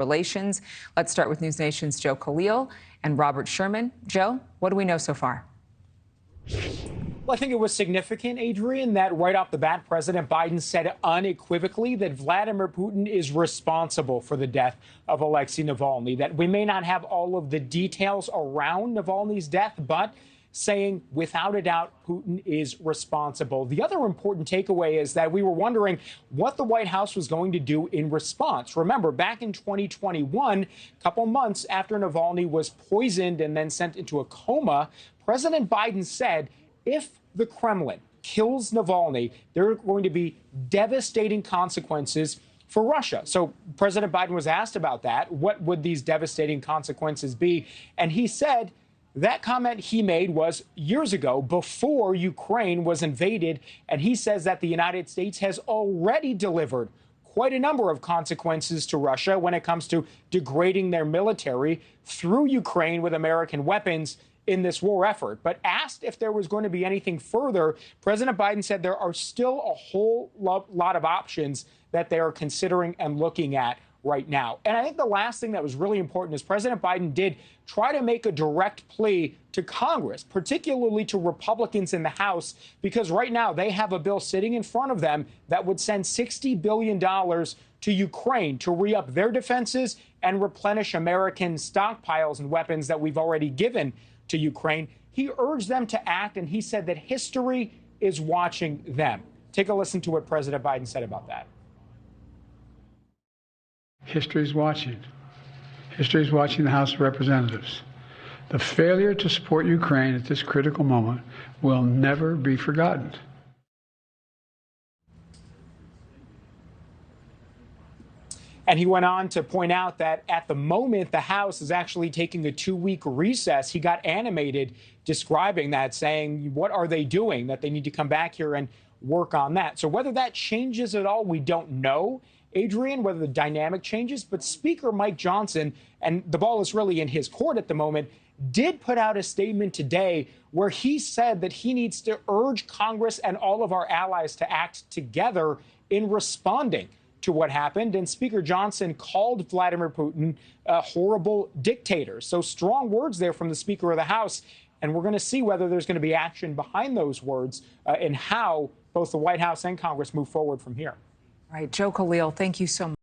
relations. Let's start with News Nation's Joe Khalil and Robert Sherman. Joe, what do we know so far? Well, I think it was significant, Adrian, that right off the bat, President Biden said unequivocally that Vladimir Putin is responsible for the death of Alexei Navalny, that we may not have all of the details around Navalny's death, but saying without a doubt Putin is responsible. The other important takeaway is that we were wondering what the White House was going to do in response. Remember, back in 2021, a couple months after Navalny was poisoned and then sent into a coma, President Biden said if the Kremlin kills Navalny, there are going to be devastating consequences for Russia. So President Biden was asked about that. What would these devastating consequences be? And he said that comment he made was years ago, before Ukraine was invaded. And he says that the United States has already delivered quite a number of consequences to Russia when it comes to degrading their military through Ukraine with American weapons in this war effort. But asked if there was going to be anything further, President Biden said there are still a whole lot of options that they are considering and looking at right now. And I think the last thing that was really important is President Biden did try to make a direct plea to Congress, particularly to Republicans in the House, because right now they have a bill sitting in front of them that would send $60 billion to Ukraine to re-up their defenses and replenish American stockpiles and weapons that we've already given to Ukraine. He urged them to act, and he said that history is watching them. Take a listen to what President Biden said about that. History is watching. History is watching the House of Representatives. The failure to support Ukraine at this critical moment will never be forgotten. And he went on to point out that at the moment, the House is actually taking a 2-week recess. He got animated describing that, saying, what are they doing? That they need to come back here and work on that. So whether that changes at all, we don't know, Adrian, whether the dynamic changes. But Speaker Mike Johnson, and the ball is really in his court at the moment, did put out a statement today where he said that he needs to urge Congress and all of our allies to act together in responding to what happened. And Speaker Johnson called Vladimir Putin a horrible dictator. So strong words there from the Speaker of the House. And we're going to see whether there's going to be action behind those words and how both the White House and Congress move forward from here. All right, Joe Khalil, thank you so much.